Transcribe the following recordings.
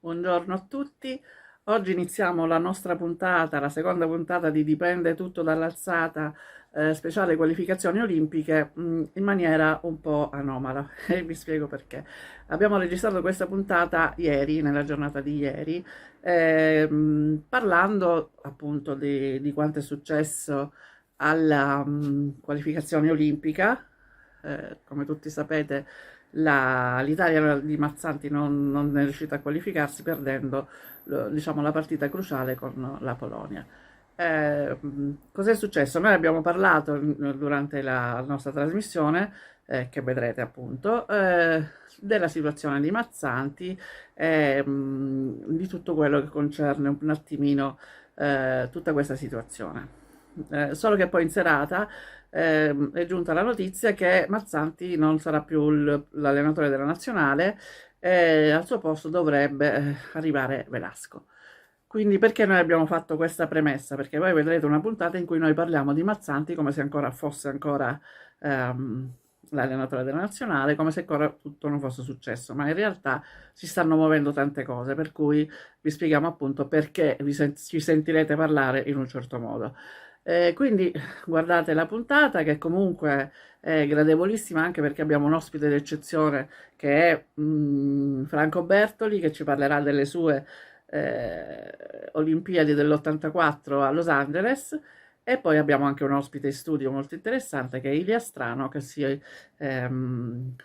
Buongiorno a tutti. Oggi iniziamo la nostra puntata, la seconda puntata di Dipende tutto dall'alzata, speciale qualificazioni olimpiche, in maniera un po' anomala e vi spiego perché. Abbiamo registrato questa puntata ieri, nella giornata di ieri, parlando appunto di quanto è successo alla qualificazione olimpica. Come tutti sapete, l'Italia di Mazzanti non è riuscita a qualificarsi perdendo diciamo, la partita cruciale con la Polonia. Cos'è successo? Noi abbiamo parlato durante la nostra trasmissione, che vedrete appunto, della situazione di Mazzanti e di tutto quello che concerne un attimino tutta questa situazione. Solo che poi in serata è giunta la notizia che Mazzanti non sarà più l'allenatore della nazionale e al suo posto dovrebbe arrivare Velasco. Quindi perché noi abbiamo fatto questa premessa? Perché voi vedrete una puntata in cui noi parliamo di Mazzanti come se ancora fosse ancora l'allenatore della nazionale, come se ancora tutto non fosse successo, ma in realtà si stanno muovendo tante cose, per cui vi spieghiamo appunto perché ci sentirete parlare in un certo modo. Quindi guardate la puntata che comunque è gradevolissima anche perché abbiamo un ospite d'eccezione che è Franco Bertoli che ci parlerà delle sue Olimpiadi dell'84 a Los Angeles e poi abbiamo anche un ospite in studio molto interessante che è Ilia Strano che sia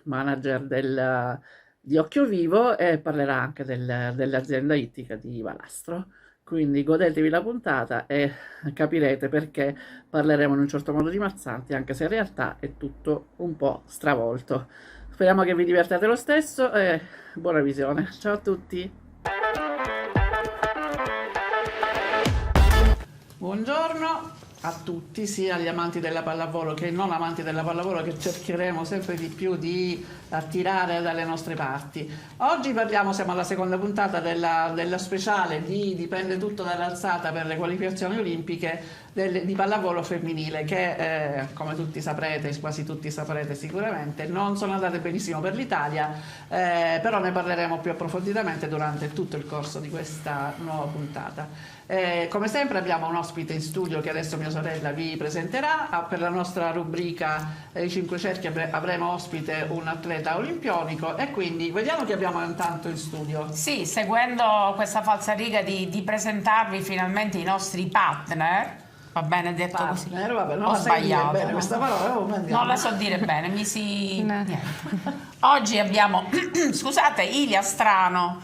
manager di Occhio Vivo e parlerà anche dell'azienda ittica di Valastro. Quindi godetevi la puntata e capirete perché parleremo in un certo modo di Mazzanti, anche se in realtà è tutto un po' stravolto. Speriamo che vi divertiate lo stesso e buona visione. Ciao a tutti! Buongiorno a tutti, sia agli amanti della pallavolo che non amanti della pallavolo che cercheremo sempre di più di attirare dalle nostre parti. Oggi siamo alla seconda puntata della speciale di Dipende tutto dall'alzata per le qualificazioni olimpiche di pallavolo femminile che come tutti saprete, quasi tutti saprete sicuramente, non sono andate benissimo per l'Italia, però ne parleremo più approfonditamente durante tutto il corso di questa nuova puntata. Come sempre abbiamo un ospite in studio che adesso mia sorella vi presenterà. Per la nostra rubrica I 5 cerchi avremo ospite un atleta olimpionico e quindi vediamo che abbiamo intanto in studio. Sì, seguendo questa falsariga di presentarvi finalmente i nostri partner. Va bene detto Partner, così? Vabbè, non Ho la sai dire sbagliato. bene questa parola, Non la so dire bene, niente. Oggi abbiamo, scusate, Ilia Strano,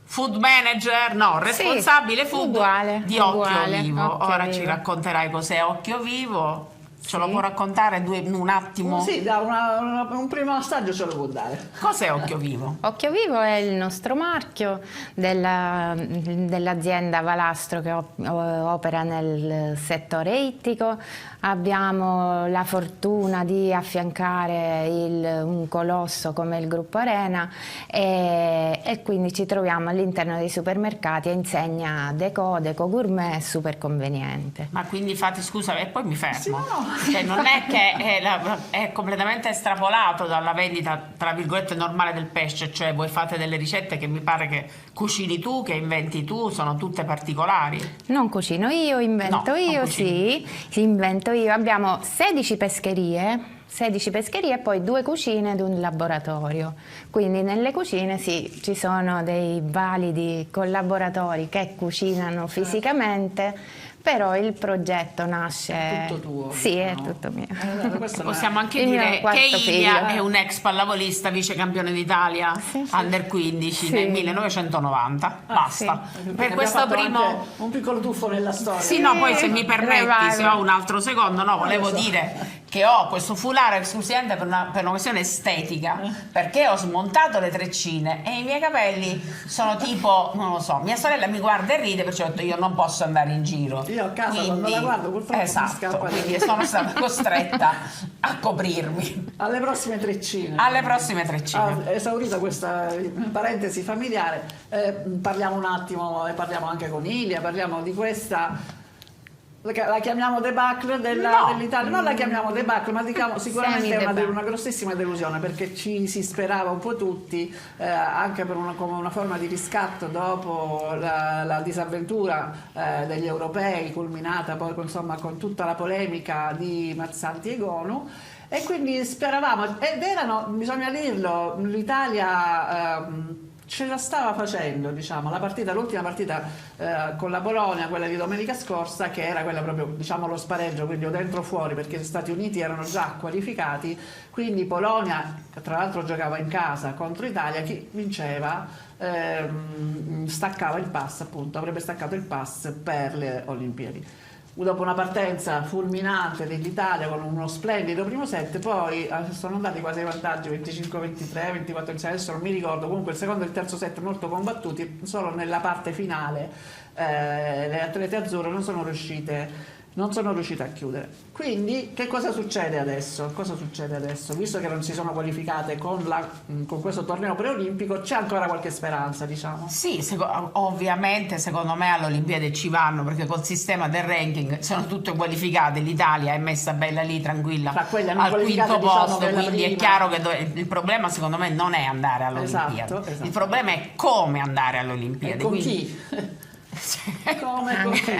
food manager, no, responsabile food uguale, di Occhio uguale, Vivo. Occhio Ora Vivo. ci racconterai cos'è Occhio Vivo. Ce lo Sì. può raccontare un attimo? Sì, da un primo assaggio ce lo può dare. Cos'è Occhio Vivo? Occhio Vivo è il nostro marchio dell'azienda Valastro che opera nel settore ittico. Abbiamo la fortuna di affiancare un colosso come il Gruppo Arena e quindi ci troviamo all'interno dei supermercati a insegna Deco Gourmet super conveniente. Ma quindi fate, scusa, e poi mi fermo. Sì, no. Cioè, non è che è completamente estrapolato dalla vendita, tra virgolette, normale del pesce, cioè voi fate delle ricette che mi pare che cucini tu, che inventi tu, sono tutte particolari. Non cucino io, invento No, non io, cucini. sì, invento io. Abbiamo 16 pescherie e poi 2 cucine ed un laboratorio. Quindi nelle cucine sì, ci sono dei validi collaboratori che cucinano fisicamente, però il progetto nasce... È tutto tuo, Sì, è diciamo. tutto mio. Questo Possiamo anche Il mio dire quarto che Ilia figlio. è un ex pallavolista, vice campione d'Italia, Sì, sì. under 15 Sì. nel 1990. Basta. sì. Per Abbiamo questo fatto primo... anche un piccolo tuffo nella storia. Sì, no, poi se mi permetti, Revival. se ho un altro secondo, no, volevo lo so. dire che ho questo foulard esclusivamente per una questione estetica, perché ho smontato le treccine e i miei capelli sono tipo, non lo so, mia sorella mi guarda e ride, perciò ho detto io non posso andare in giro. Io a casa quando la guardo, purtroppo mi esatto, scappa. quindi sono stata costretta a coprirmi. Alle prossime treccine. Alle prossime treccine. Esaurita questa parentesi familiare, parliamo un attimo, parliamo anche con Ilia, parliamo di questa La chiamiamo debacle dell'Italia, non la chiamiamo debacle, ma diciamo sicuramente è una grossissima delusione, perché ci si sperava un po' tutti, anche come una forma di riscatto dopo la disavventura degli europei, culminata poi insomma con tutta la polemica di Mazzanti e Gonu. E quindi speravamo, ed bisogna dirlo, l'Italia ce la stava facendo, diciamo, l'ultima partita con la Polonia, quella di domenica scorsa, che era quella proprio, diciamo, lo spareggio, quindi o dentro o fuori, perché gli Stati Uniti erano già qualificati, quindi Polonia, che tra l'altro giocava in casa contro Italia, chi vinceva staccava il pass, appunto, avrebbe staccato il pass per le Olimpiadi. Dopo una partenza fulminante dell'Italia con uno splendido primo set, poi sono andati quasi ai vantaggi 25-23, 24-26, adesso non mi ricordo, comunque il secondo e il terzo set molto combattuti, solo nella parte finale le atlete azzurre non sono riuscite a chiudere. Quindi che cosa succede adesso? Visto che non si sono qualificate con questo torneo preolimpico, c'è ancora qualche speranza, diciamo? Sì, ovviamente secondo me alle Olimpiadi ci vanno, perché col sistema del ranking sono tutte qualificate, l'Italia è messa bella lì tranquilla al quinto posto, diciamo, quindi è chiaro che il problema secondo me non è andare alle Olimpiadi, esatto. Il problema è come andare alle Olimpiadi. E con chi? Come con chi?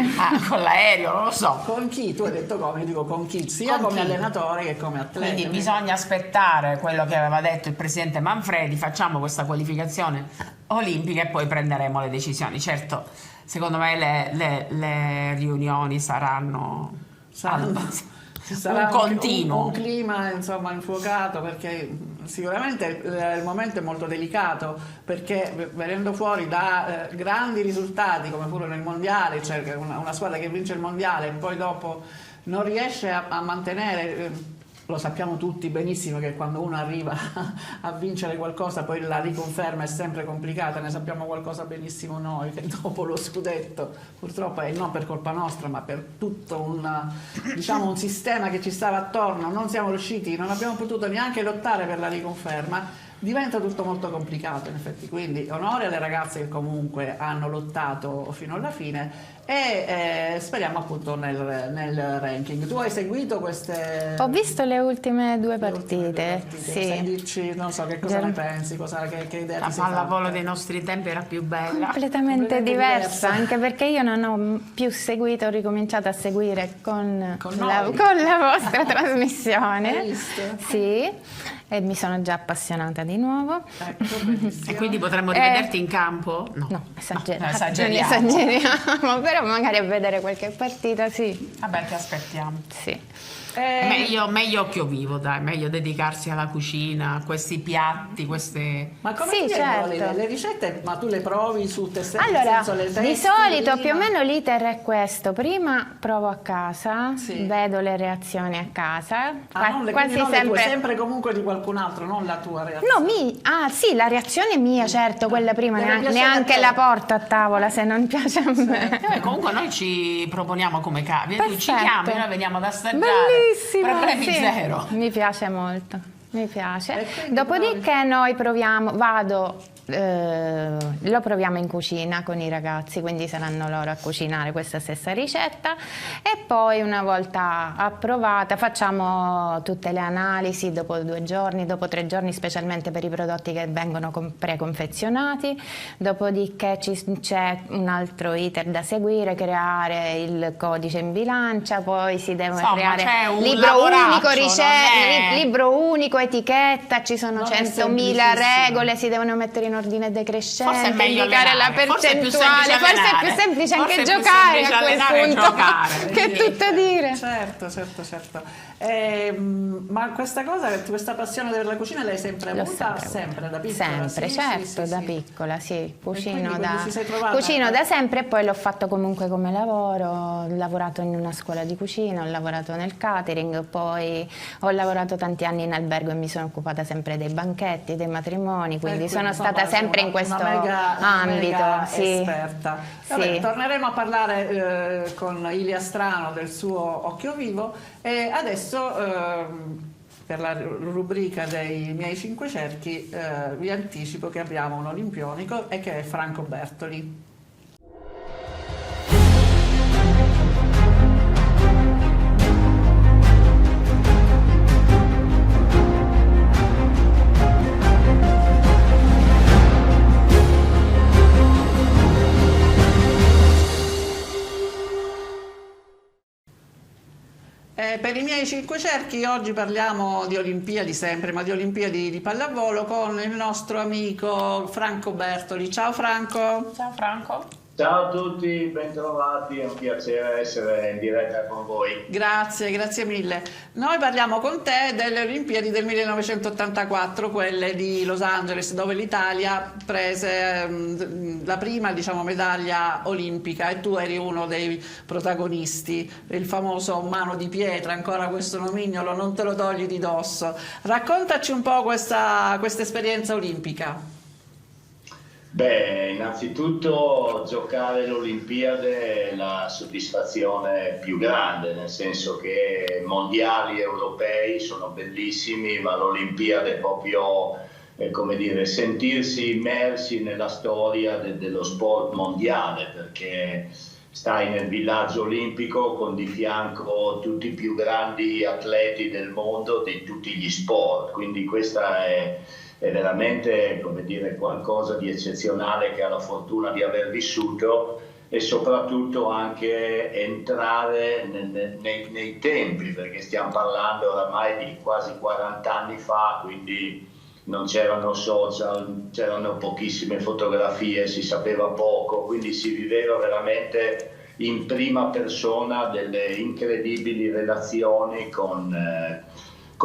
Con l'aereo, non lo so. Con chi? Tu hai detto come, io dico con chi, sia come allenatore che come atleta. Quindi bisogna aspettare quello che aveva detto il presidente Manfredi, facciamo questa qualificazione olimpica e poi prenderemo le decisioni. Certo, secondo me le riunioni saranno sarà un continuo. Un clima insomma infuocato, perché sicuramente il momento è molto delicato, perché venendo fuori da grandi risultati come pure nel mondiale, cioè una squadra che vince il mondiale e poi dopo non riesce a mantenere, lo sappiamo tutti benissimo che quando uno arriva a vincere qualcosa poi la riconferma è sempre complicata, ne sappiamo qualcosa benissimo noi, che dopo lo scudetto purtroppo, e non per colpa nostra ma per tutto un sistema che ci stava attorno, non siamo riusciti, non abbiamo potuto neanche lottare per la riconferma, diventa tutto molto complicato in effetti. Quindi onore alle ragazze che comunque hanno lottato fino alla fine e speriamo appunto nel ranking. Tu hai seguito queste? Ho visto le ultime due partite. Sì. Sai dirci, non so, che cosa ne pensi, che idea la ti sei pallavolo fatta? dei nostri tempi era più bella, Completamente diversa, anche perché io non ho più seguito, ho ricominciato a seguire con la vostra trasmissione. Hai visto? Sì, e mi sono già appassionata di nuovo. Ecco, bellissimo. e quindi potremmo rivederti in campo? No, esageriamo. esageriamo. Però magari a vedere qualche partita, sì. Vabbè, ti aspettiamo. Sì. Meglio occhio vivo, dai, meglio dedicarsi alla cucina, a questi piatti, queste... Ma come Sì, ti vengono certo. le ricette? Ma tu le provi su te stesso? Allora, nel senso, le di testi solito prima? più o meno l'iter è questo: prima provo a casa, Sì. vedo le reazioni a casa, Quasi sempre comunque di qualcun altro, non la tua reazione. No, sì, la reazione è mia, certo, quella prima Deve piacere neanche a te. la porto a tavola se non piace a me. Comunque noi ci proponiamo come cavi, tu ci Perfetto. chiami, noi veniamo ad assaggiare. Bellissimo, Problemi sì. zero. Mi piace molto, mi piace. E quindi Dopodiché noi lo proviamo in cucina con i ragazzi, quindi saranno loro a cucinare questa stessa ricetta e poi una volta approvata facciamo tutte le analisi dopo 2 giorni, dopo 3 giorni, specialmente per i prodotti che vengono preconfezionati. Dopodiché c'è un altro iter da seguire, creare il codice in bilancia, poi si deve creare c'è un libro unico, lavoraccio, non è- libro unico, etichetta, ci sono Non è 100.000 semplicissimo. regole, si devono mettere in ordine decrescente, Forse è meglio indicare la allenare, forse è più percentuale, semplice forse è più allenare. semplice anche Forse è più giocare semplice a quel allenare e punto, giocare. che tutto dire. Certo. Ma questa passione per la cucina l'hai sempre L'ho avuta? sempre Da piccola? Sempre, Sì, certo, sì, da sì. piccola, sì, quindi quando ti sei trovata- cucino da sempre e poi l'ho fatto comunque come lavoro, ho lavorato in una scuola di cucina, ho lavorato nel catering, poi ho lavorato tanti anni in albergo e mi sono occupata sempre dei banchetti, dei matrimoni, quindi sono insomma, stata sempre in questo ambito. mega Sì. esperta. Sì. Vabbè, torneremo a parlare con Ilia Strano del suo Occhio Vivo e adesso per la rubrica dei miei 5 cerchi vi anticipo che abbiamo un olimpionico e che è Franco Bertoli. Per i miei cinque cerchi oggi parliamo di Olimpiadi sempre, ma di Olimpiadi di pallavolo con il nostro amico Franco Bertoli. Ciao Franco. Ciao Franco. Ciao a tutti, bentrovati, è un piacere essere in diretta con voi. Grazie, grazie mille. Noi parliamo con te delle Olimpiadi del 1984, quelle di Los Angeles, dove l'Italia prese la prima, diciamo, medaglia olimpica e tu eri uno dei protagonisti, il famoso Mano di Pietra, ancora questo nomignolo non te lo togli di dosso. Raccontaci un po' questa esperienza olimpica. Beh, innanzitutto giocare l'Olimpiade è la soddisfazione più grande, nel senso che mondiali europei sono bellissimi, ma l'Olimpiade è proprio, come dire, sentirsi immersi nella storia dello sport mondiale, perché stai nel villaggio olimpico con di fianco tutti i più grandi atleti del mondo di tutti gli sport, quindi questa è veramente, come dire, qualcosa di eccezionale che ha la fortuna di aver vissuto, e soprattutto anche entrare nei tempi, perché stiamo parlando oramai di quasi 40 anni fa, quindi non c'erano social, c'erano pochissime fotografie, si sapeva poco, quindi si viveva veramente in prima persona delle incredibili relazioni con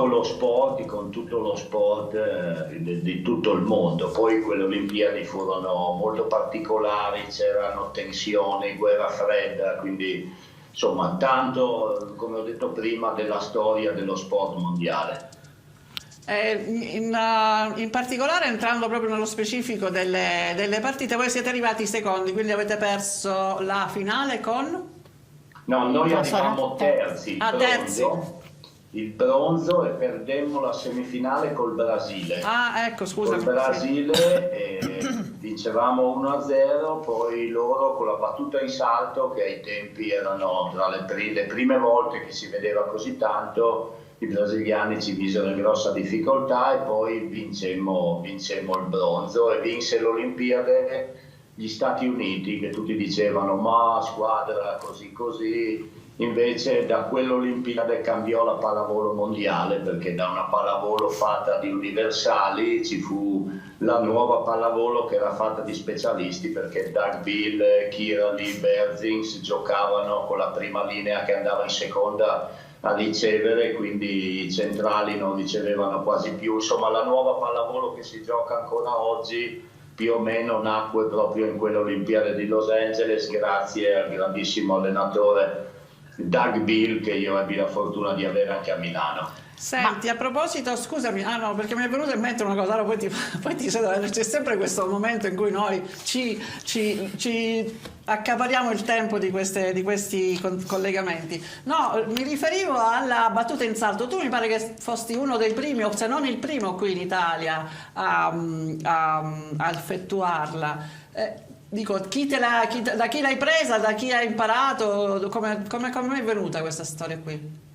lo sport, con tutto lo sport di tutto il mondo. Poi quelle Olimpiadi furono molto particolari, c'erano tensioni, guerra fredda, quindi insomma tanto, come ho detto prima, della storia dello sport mondiale. In particolare, entrando proprio nello specifico delle partite, voi siete arrivati secondi, quindi avete perso la finale con? No, noi arrivammo terzi, terzi. Il bronzo, e perdemmo la semifinale col Brasile. Ah, ecco, scusa. Col Brasile vincevamo 1-0, poi loro con la battuta in salto, che ai tempi erano tra le prime volte che si vedeva così tanto, i brasiliani ci misero in grossa difficoltà e poi vincemmo il bronzo, e vinse l'Olimpiade gli Stati Uniti, che tutti dicevano ma squadra così così. Invece da quell'Olimpiade cambiò la pallavolo mondiale, perché da una pallavolo fatta di universali ci fu la nuova pallavolo che era fatta di specialisti, perché Doug Bill, Kira Lee, Berzins giocavano con la prima linea che andava in seconda a ricevere, quindi i centrali non ricevevano quasi più. Insomma, la nuova pallavolo che si gioca ancora oggi più o meno nacque proprio in quell'Olimpiade di Los Angeles, grazie al grandissimo allenatore Doug Bill, che io ebbi la fortuna di avere anche a Milano. Senti, a proposito, scusami, no, perché mi è venuta in mente una cosa, allora poi c'è sempre questo momento in cui noi ci accapariamo il tempo di questi collegamenti. No, mi riferivo alla battuta in salto. Tu mi pare che fossi uno dei primi, o se non il primo qui in Italia a effettuarla. Dico, da chi l'hai presa, da chi hai imparato, come è venuta questa storia qui?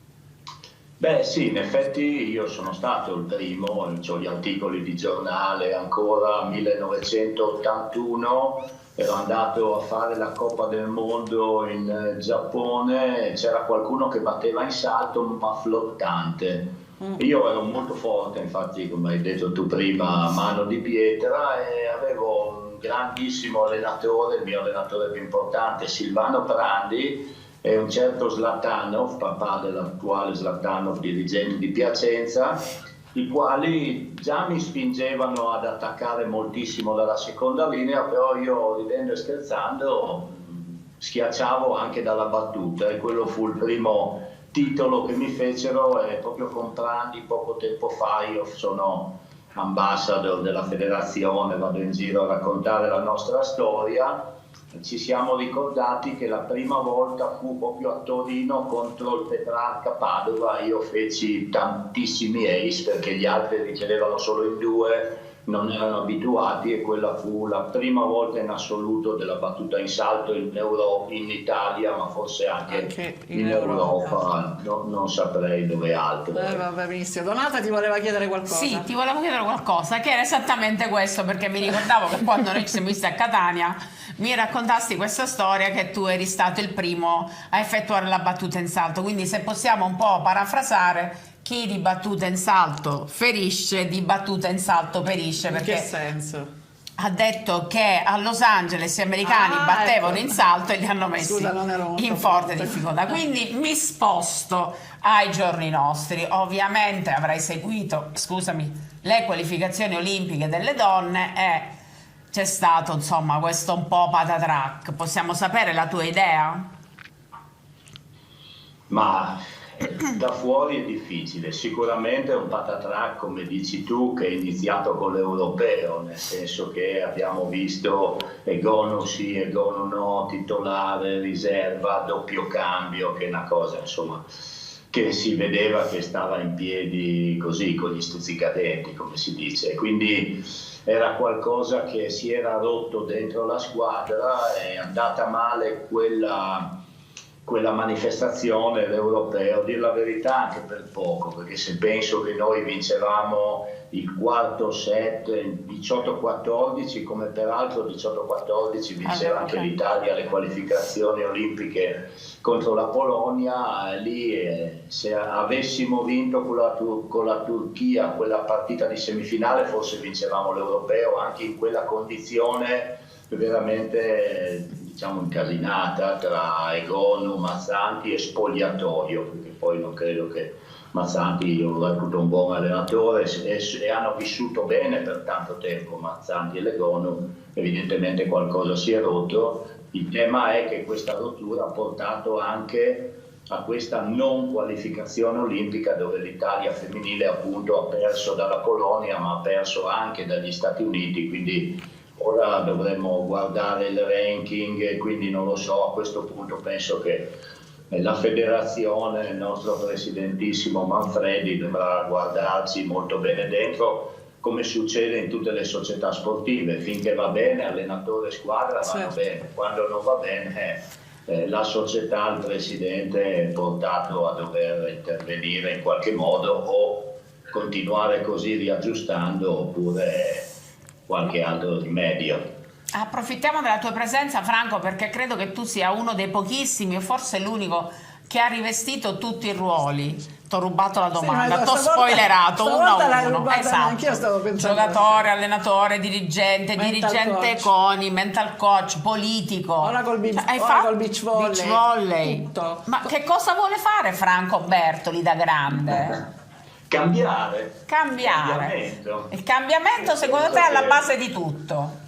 Beh sì, in effetti io sono stato il primo, ho gli articoli di giornale ancora 1981, ero andato a fare la Coppa del Mondo in Giappone, c'era qualcuno che batteva in salto ma flottante. Io ero molto forte, infatti come hai detto tu prima, Mano di Pietra, e avevo un grandissimo allenatore, il mio allenatore più importante, Silvano Prandi, e un certo Zlatanov, papà dell'attuale Zlatanov, dirigente di Piacenza, i quali già mi spingevano ad attaccare moltissimo dalla seconda linea, però io, ridendo e scherzando, schiacciavo anche dalla battuta, e quello fu il primo titolo che mi fecero, e proprio con Prandi poco tempo fa, io sono ambassador della federazione, vado in giro a raccontare la nostra storia. Ci siamo ricordati che la prima volta fu proprio a Torino contro il Petrarca Padova. Io feci tantissimi ace, perché gli altri ricevevano solo in due, non erano abituati, e quella fu la prima volta in assoluto della battuta in salto in Italia, ma forse anche in Europa, non saprei dove altro. Vabbè, benissimo. Donata ti voleva chiedere qualcosa? Sì, ti volevo chiedere qualcosa, che era esattamente questo, perché mi ricordavo che quando noi ci siamo visti a Catania mi raccontasti questa storia che tu eri stato il primo a effettuare la battuta in salto, quindi se possiamo un po' parafrasare: chi di battuta in salto ferisce, di battuta in salto perisce, perché In che senso? ha detto che a Los Angeles gli americani battevano ecco. in salto e li hanno messi Scusa, non ero molto in forte forte. difficoltà. Quindi mi sposto ai giorni nostri. Ovviamente avrai seguito, scusami, le qualificazioni olimpiche delle donne e c'è stato, insomma, questo un po' patatrack. Possiamo sapere la tua idea? Ma da fuori è difficile, sicuramente è un patatrack, come dici tu, che è iniziato con l'europeo, nel senso che abbiamo visto Egonu sì, Egonu no, titolare, riserva, doppio cambio, che è una cosa insomma che si vedeva che stava in piedi così, con gli stuzzicadenti, come si dice, quindi era qualcosa che si era rotto dentro la squadra, è andata male quella manifestazione, l'europeo, a dire la verità anche per poco, perché se penso che noi vincevamo il quarto set 18-14, come peraltro 18-14 vinceva anche l'Italia alle qualificazioni olimpiche contro la Polonia, lì se avessimo vinto con la Turchia quella partita di semifinale forse vincevamo l'europeo, anche in quella condizione veramente diciamo incasinata tra Egonu, Mazzanti e spogliatoio, perché poi non credo che Mazzanti, io lo reputo un buon allenatore e hanno vissuto bene per tanto tempo Mazzanti e Egonu, evidentemente qualcosa si è rotto. Il tema è che questa rottura ha portato anche a questa non qualificazione olimpica, dove l'Italia femminile appunto ha perso dalla Polonia ma ha perso anche dagli Stati Uniti, quindi ora dovremmo guardare il ranking e quindi non lo so, a questo punto penso che la federazione, il nostro presidentissimo Manfredi dovrà guardarci molto bene dentro, come succede in tutte le società sportive: finché va bene allenatore e squadra vanno bene, quando non va bene la società, il presidente è portato a dover intervenire in qualche modo o continuare così riaggiustando oppure qualche altro rimedio. Approfittiamo della tua presenza, Franco, perché credo che tu sia uno dei pochissimi, o forse l'unico, che ha rivestito tutti i ruoli. Ti ho rubato la domanda, ti ho spoilerato uno a uno. Anch'io stavo pensando. Giocatore, allenatore, dirigente, dirigente coach. CONI, mental coach, politico. Ora col beach volley. Beach volley. Tutto. Ma che cosa vuole fare Franco Bertoli da grande? Cambiare. Il cambiamento secondo te è alla base di tutto?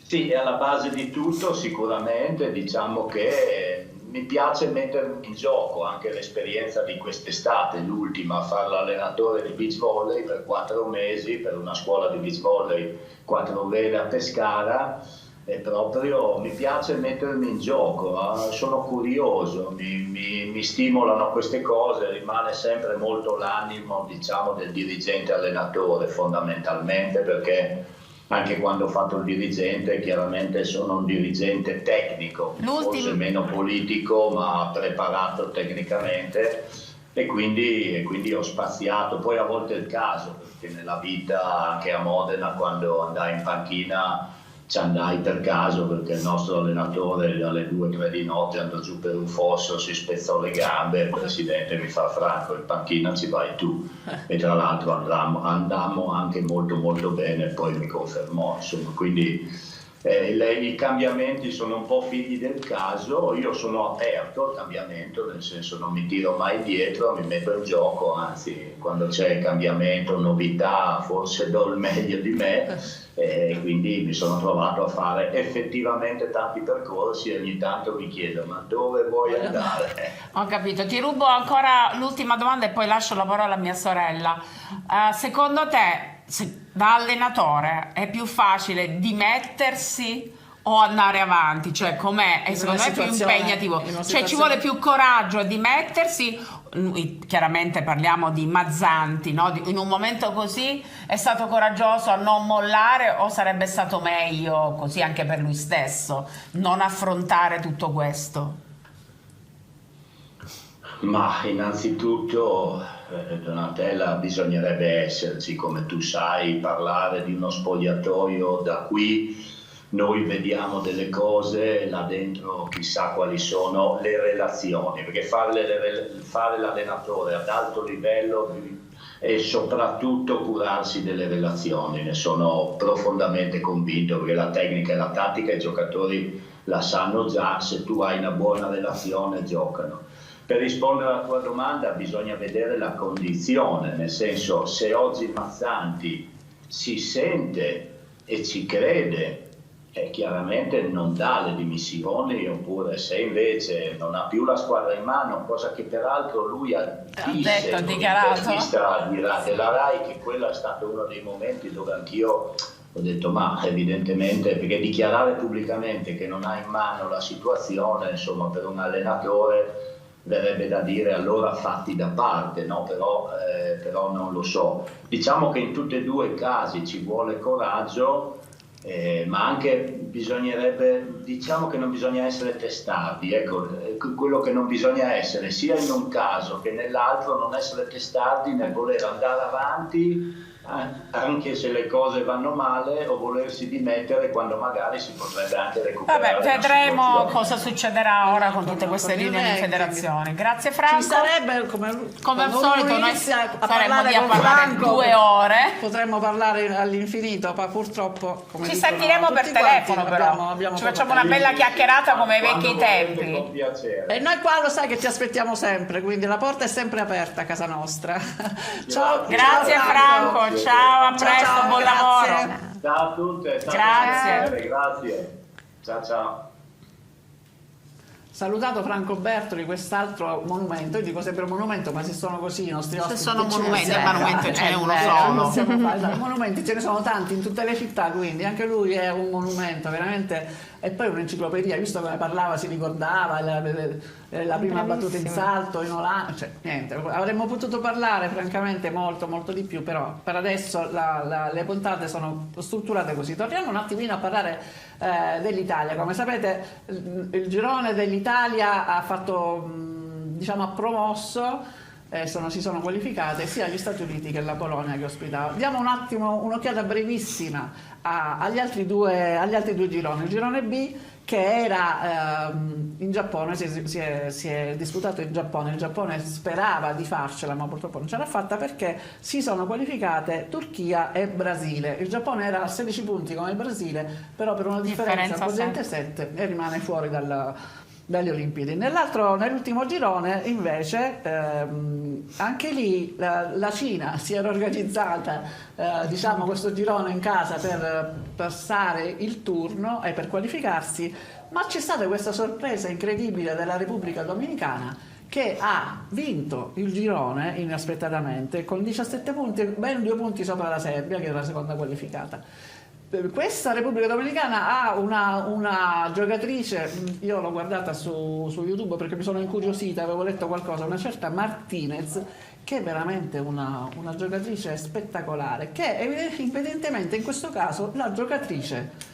Sì, è alla base di tutto sicuramente, diciamo che mi piace mettermi in gioco anche l'esperienza di quest'estate, l'ultima, fare l'allenatore di beach volley per 4 mesi per una scuola di beach volley 4 Vele a Pescara, e proprio mi piace mettermi in gioco, sono curioso, mi stimolano queste cose, rimane sempre molto l'animo diciamo del dirigente allenatore fondamentalmente, perché anche quando ho fatto il dirigente chiaramente sono un dirigente tecnico, forse meno politico ma preparato tecnicamente, e quindi ho spaziato. Poi a volte è il caso, perché nella vita anche a Modena quando andai in panchina ci andai per caso, perché il nostro allenatore alle 2-3 di notte andò giù per un fosso, si spezzò le gambe, il presidente mi fa: Franco, in panchina ci vai tu, e tra l'altro andammo anche molto molto bene, poi mi confermò, insomma, quindi i cambiamenti sono un po' figli del caso. Io sono aperto al cambiamento, nel senso non mi tiro mai dietro, mi metto in gioco, anzi quando c'è cambiamento, novità, forse do il meglio di me, e quindi mi sono trovato a fare effettivamente tanti percorsi e ogni tanto mi chiedo: ma dove vuoi andare? Ho capito, ti rubo ancora l'ultima domanda e poi lascio la parola a mia sorella. Secondo te da allenatore è più facile dimettersi o andare avanti? Cioè com'è? E secondo me è più impegnativo, cioè ci vuole più coraggio a dimettersi chiaramente parliamo di Mazzanti, no? In un momento così è stato coraggioso a non mollare, o sarebbe stato meglio così anche per lui stesso non affrontare tutto questo? Ma innanzitutto, Donatella, bisognerebbe esserci, come tu sai, parlare di uno spogliatoio. Da qui noi vediamo delle cose, là dentro chissà quali sono le relazioni, perché fare l'allenatore ad alto livello e soprattutto curarsi delle relazioni, ne sono profondamente convinto, perché la tecnica e la tattica i giocatori la sanno già, se tu hai una buona relazione giocano. Per rispondere alla tua domanda bisogna vedere la condizione, nel senso, se oggi Mazzanti si sente e ci crede, chiaramente non dà le dimissioni, oppure se invece non ha più la squadra in mano, cosa che peraltro lui ha detto, dichiarato della Rai, che quello è stato uno dei momenti dove anch'io ho detto ma evidentemente, perché dichiarare pubblicamente che non ha in mano la situazione, insomma, per un allenatore verrebbe da dire allora fatti da parte, no? Però non lo so. Diciamo che in tutti e due i casi ci vuole coraggio, ma anche diciamo che non bisogna essere testardi, ecco, quello che non bisogna essere sia in un caso che nell'altro, non essere testardi nel voler andare avanti anche se le cose vanno male, o volersi dimettere quando magari si potrebbe anche recuperare. Vabbè, vedremo cosa succederà ora con tutte queste linee di federazione. Grazie Franco. Ci sarebbe, come al solito, noi saremmo lì a parlare Franco, 2 ore. Potremmo parlare all'infinito, ma purtroppo come Ci dicono sentiremo per tutti telefono, quanti, però abbiamo ci poco facciamo una bella chiacchierata come ai vecchi Con tempi. piacere. E noi qua lo sai che ti aspettiamo sempre, quindi la porta è sempre aperta a casa nostra. Ciao, Grazie ciao, Franco, ciao, a presto, ciao, buon grazie. lavoro. Ciao a tutte, grazie. Ciao. Salutato Franco Bertoli, quest'altro monumento. Io dico sempre monumento, ma se sono così i nostri ospiti, Se sono che ce ne monumenti, il siano. monumento ce n'è uno Non solo. possiamo fare, monumenti ce ne sono tanti in tutte le città, quindi anche lui è un monumento veramente. E poi un'enciclopedia, visto come parlava, si ricordava la prima battuta in salto in Olanda, cioè niente, avremmo potuto parlare francamente molto di più, però per adesso le puntate sono strutturate così. Torniamo un attimino a parlare dell'Italia. Come sapete il girone dell'Italia ha fatto, ha promosso, si sono qualificate sia gli Stati Uniti che la Polonia che ospitava. Diamo un attimo un'occhiata brevissima agli altri due gironi. Il girone B, che era in Giappone, si è disputato in Giappone. Il Giappone sperava di farcela, ma purtroppo non ce l'ha fatta, perché si sono qualificate Turchia e Brasile. Il Giappone era a 16 punti come il Brasile, però per una differenza quotente 7 e rimane fuori dalle Olimpiadi. Nell'ultimo girone invece anche lì la Cina si era organizzata questo girone in casa per passare il turno e per qualificarsi, ma c'è stata questa sorpresa incredibile della Repubblica Dominicana, che ha vinto il girone inaspettatamente con 17 punti, ben 2 punti sopra la Serbia, che era la seconda qualificata. Questa Repubblica Dominicana ha una giocatrice, io l'ho guardata su YouTube perché mi sono incuriosita, avevo letto qualcosa, una certa Martinez, che è veramente una giocatrice spettacolare, che evidentemente in questo caso la giocatrice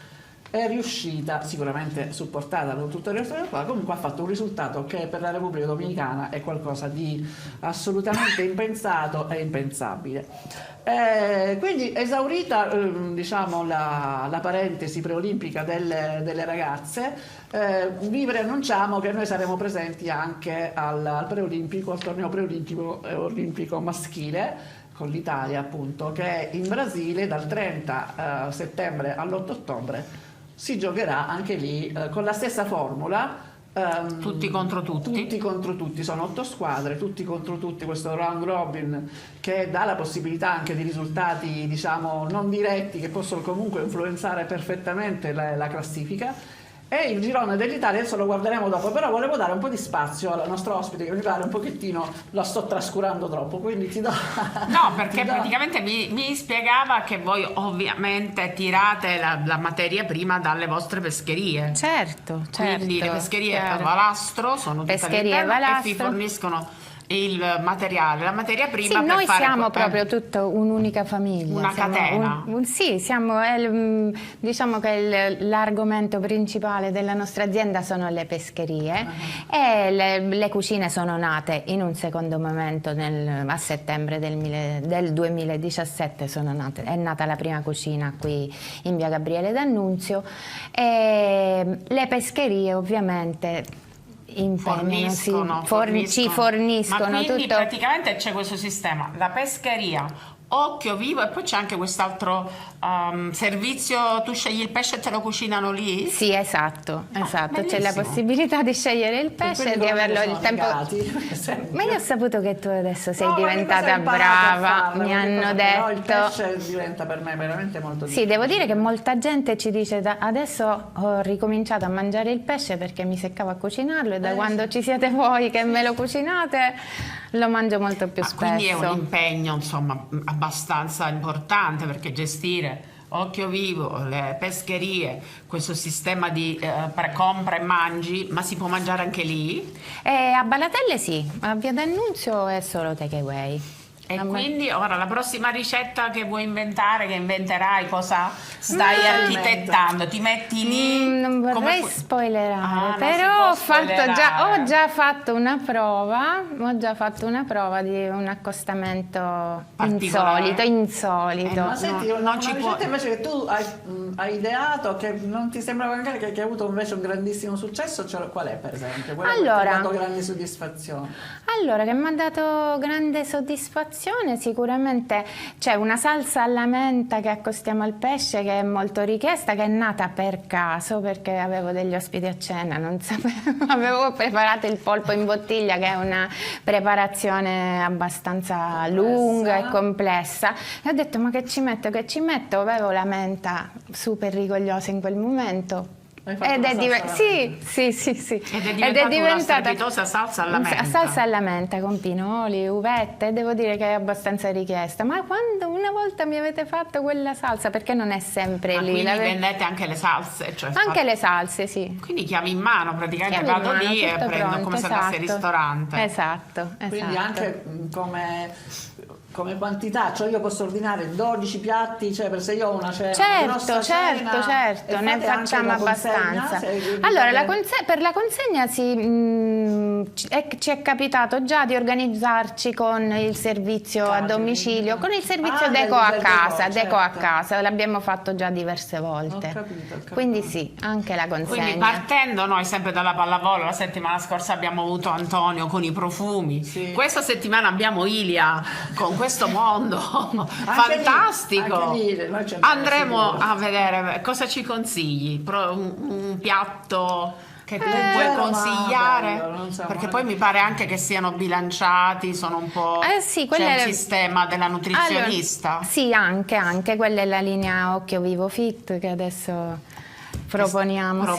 è riuscita, sicuramente supportata da tutto il resto del quadro, comunque ha fatto un risultato che per la Repubblica Dominicana è qualcosa di assolutamente impensato e impensabile. Quindi esaurita la parentesi preolimpica delle ragazze, vi preannunciamo che noi saremo presenti anche al preolimpico, al torneo preolimpico olimpico maschile con l'Italia, appunto, che è in Brasile dal 30 settembre all'8 ottobre. Si giocherà anche lì con la stessa formula. Tutti contro tutti. Sono 8 squadre, tutti contro tutti, questo round robin che dà la possibilità anche di risultati non diretti, che possono comunque influenzare perfettamente la classifica. E il girone dell'Italia adesso lo guarderemo dopo, però volevo dare un po' di spazio al nostro ospite, che mi pare un pochettino la sto trascurando troppo, quindi ti do... No, perché praticamente mi spiegava che voi ovviamente tirate la materia prima dalle vostre pescherie. Certo. Quindi le pescherie chiaro. Valastro sono tutte Pescherie all'interno e vi Valastro. forniscono il materiale, la materia prima Sì, per noi fare siamo proprio tutta un'unica famiglia. Una catena. Sì, diciamo che l'argomento principale della nostra azienda sono le pescherie e le cucine sono nate in un secondo momento a settembre del 2017 è nata la prima cucina qui in via Gabriele D'Annunzio e le pescherie ovviamente ci forniscono. Ma quindi tutto. praticamente c'è questo sistema, la pescheria, occhio vivo, e poi c'è anche quest'altro servizio, tu scegli il pesce e te lo cucinano lì? Sì, esatto, c'è la bellissimo. possibilità di scegliere il pesce e di averlo il tempo. Ma io ho saputo che tu adesso sei diventata brava, mi hanno detto. Il pesce diventa per me veramente molto difficile. Sì, devo dire che molta gente ci dice adesso ho ricominciato a mangiare il pesce perché mi seccavo a cucinarlo e da quando ci siete voi che me lo cucinate lo mangio molto più spesso. Quindi è un impegno, insomma, abbastanza importante, perché gestire occhio vivo, le pescherie, questo sistema di compra e mangi, ma si può mangiare anche lì? A Balatelle sì, a Via D'Annunzio è solo takeaway. E quindi ora la prossima ricetta che vuoi inventare, che inventerai, cosa stai architettando? Ti metti lì? Non vorrei spoilerare, però ho già fatto una prova di un accostamento insolito. Ma senti, una ricetta invece che tu hai ideato, che non ti sembrava magari che ha avuto invece un grandissimo successo, qual è per esempio? Quella che ti ha dato grande soddisfazione? Allora, che mi ha dato grande soddisfazione sicuramente c'è una salsa alla menta che accostiamo al pesce, che è molto richiesta, che è nata per caso perché avevo degli ospiti a cena, non sapevo, avevo preparato il polpo in bottiglia, che è una preparazione abbastanza lunga e complessa, e ho detto ma che ci metto, avevo la menta super rigogliosa in quel momento. Ed è diventata una strepitosa salsa alla menta. Salsa alla menta con pinoli, uvette, devo dire che è abbastanza richiesta. Ma quando una volta mi avete fatto quella salsa, perché non è sempre lì? Quindi vendete anche le salse? Cioè anche le salse, sì. Quindi chiavi in mano, praticamente vado lì e prendo pronto, come se andassi al ristorante. Esatto. Quindi anche come quantità, cioè io posso ordinare 12 piatti, cioè per se io ho una cena, certo, ne facciamo abbastanza. Allora, per la consegna ci è capitato già di organizzarci con il servizio a domicilio, con il servizio Deco a casa, l'abbiamo fatto già diverse volte. Ho capito. Quindi sì, anche la consegna. Quindi partendo noi sempre dalla pallavolo, la settimana scorsa abbiamo avuto Antonio con i profumi, questa settimana abbiamo Ilia con questo mondo fantastico. Andremo a vedere cosa ci consigli, un piatto che tu puoi consigliare, perché poi mi pare anche che siano bilanciati, sono un po' c'è il sistema della nutrizionista. Allora, sì, anche quella è la linea Occhio Vivo Fit che adesso proponiamo. Ho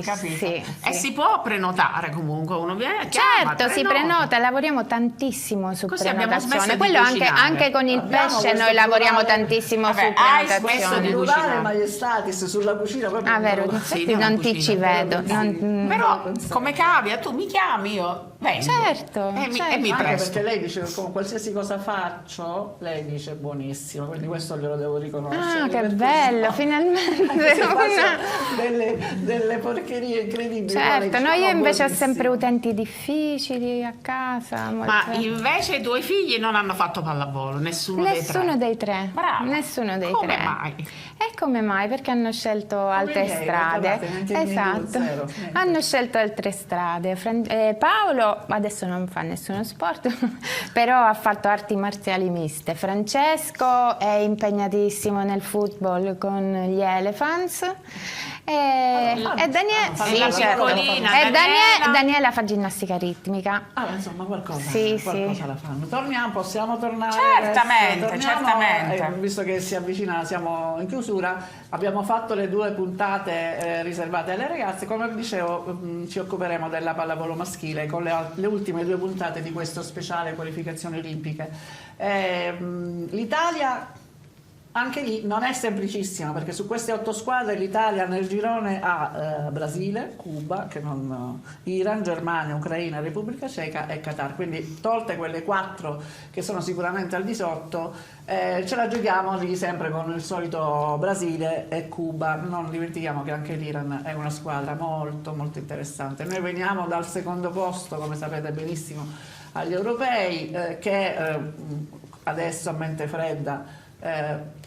capito. E si può prenotare comunque, uno viene, certo, si prenota, lavoriamo tantissimo su prenotazione. Quello anche con il pesce noi lavoriamo tantissimo su prenotazione. Di cucinare Maiestatis sulla cucina proprio. Vero, non ti ci vedo. Però come cavia, tu mi chiami, io vengo. Certo. E mi presto. Perché lei dice come qualsiasi cosa faccio, lei dice buonissimo, quindi questo glielo devo riconoscere. Che bello, finalmente delle porcherie incredibili. Certo, io invece ho sempre utenti difficili a casa. Ma invece i tuoi figli non hanno fatto pallavolo, nessuno dei tre. Bravo. Nessuno dei come tre. Mai? E come mai? Perché hanno scelto altre strade. Esatto. Hanno scelto altre strade. Paolo adesso non fa nessuno sport, però ha fatto arti marziali miste. Francesco è impegnatissimo nel football con gli Elephants. Daniela fa ginnastica ritmica. Insomma qualcosa la fanno. Possiamo tornare? Certamente. Visto che si avvicina, siamo in chiusura, abbiamo fatto le 2 puntate riservate alle ragazze. Come dicevo, ci occuperemo della pallavolo maschile con le ultime 2 puntate di questo speciale qualificazioni olimpiche. L'Italia Anche lì non è semplicissimo, perché su queste 8 squadre l'Italia nel girone ha Brasile, Cuba, Iran, Germania, Ucraina, Repubblica Ceca e Qatar. Quindi tolte quelle 4 che sono sicuramente al di sotto, ce la giochiamo lì sempre con il solito Brasile e Cuba. Non dimentichiamo che anche l'Iran è una squadra molto molto interessante. Noi veniamo dal secondo posto, come sapete benissimo, agli europei, che adesso a mente fredda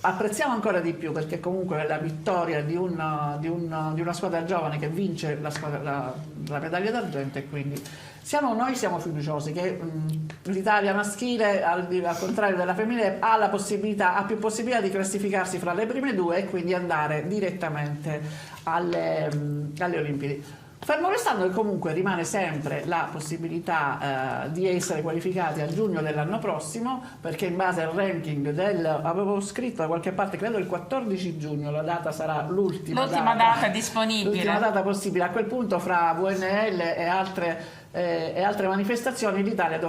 apprezziamo ancora di più, perché comunque la vittoria di una squadra giovane che vince la medaglia d'argento, e quindi noi siamo fiduciosi che l'Italia maschile, al contrario della femminile, ha più possibilità di classificarsi fra le prime 2 e quindi andare direttamente alle Olimpiadi. Fermo restando che comunque rimane sempre la possibilità di essere qualificati a giugno dell'anno prossimo, perché in base al ranking avevo scritto da qualche parte, credo il 14 giugno, la data sarà l'ultima data disponibile. L'ultima data possibile. A quel punto, fra VNL e altre manifestazioni, l'Italia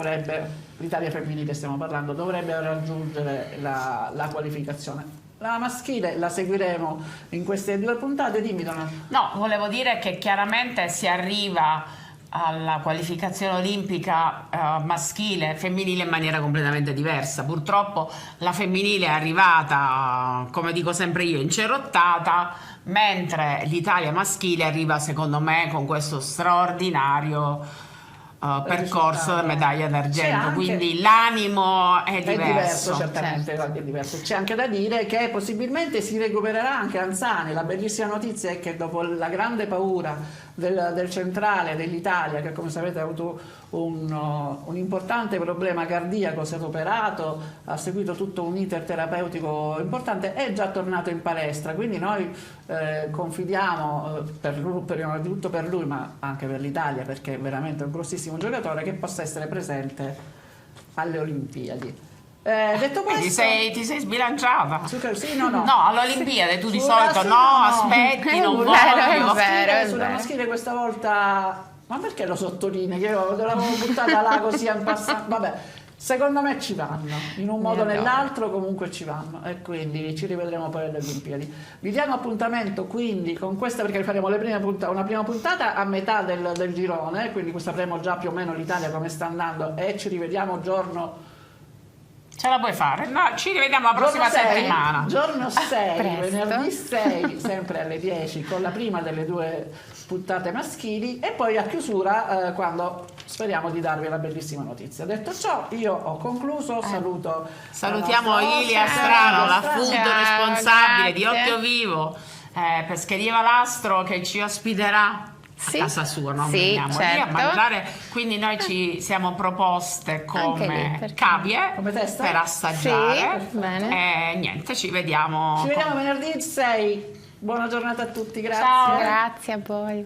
femminile stiamo parlando, dovrebbe raggiungere la qualificazione. La maschile la seguiremo in queste 2 puntate. Dimmi, Donna. No, volevo dire che chiaramente si arriva alla qualificazione olimpica maschile e femminile in maniera completamente diversa. Purtroppo la femminile è arrivata, come dico sempre io, incerottata, mentre l'Italia maschile arriva, secondo me, con questo straordinario percorso da medaglia d'argento, quindi l'animo è diverso. Certamente, certo. È diverso. C'è anche da dire che possibilmente si recupererà anche Anzani. La bellissima notizia è che dopo la grande paura del centrale dell'Italia, che come sapete ha avuto un importante problema cardiaco, è stato operato, ha seguito tutto un iter terapeutico importante, è già tornato in palestra, quindi noi confidiamo prima di tutto per lui, ma anche per l'Italia, perché è veramente un grossissimo giocatore, che possa essere presente alle Olimpiadi. Detto questo, ti sei sbilanciata. Sì, no. No, all'Olimpiade tu di solito aspetti, non voglio. Sulla maschile questa volta, ma perché lo sottolinei? Che io l'avevo buttata là così in passato. Vabbè, secondo me ci vanno, in un modo o nell'altro comunque ci vanno, e quindi ci rivedremo poi alle Olimpiadi. Vi diamo appuntamento quindi con questa, perché faremo una prima puntata a metà del girone, quindi sapremo già più o meno l'Italia come sta andando, e ci rivediamo giorno... Ce la puoi fare? No, ci rivediamo la prossima settimana. Giorno 6, venerdì 6, sempre alle 10, con la prima delle 2 puntate maschili, e poi a chiusura quando speriamo di darvi la bellissima notizia. Detto ciò, io ho concluso, salutiamo Ilia Strano, la food responsabile di Occhio Vivo, Pescheria Valastro, che ci ospiterà a casa sua, non veniamo lì a mangiare, quindi noi ci siamo proposte come cavie per assaggiare, e niente, ci vediamo venerdì 6. Buona giornata a tutti, grazie. Ciao. Grazie a voi.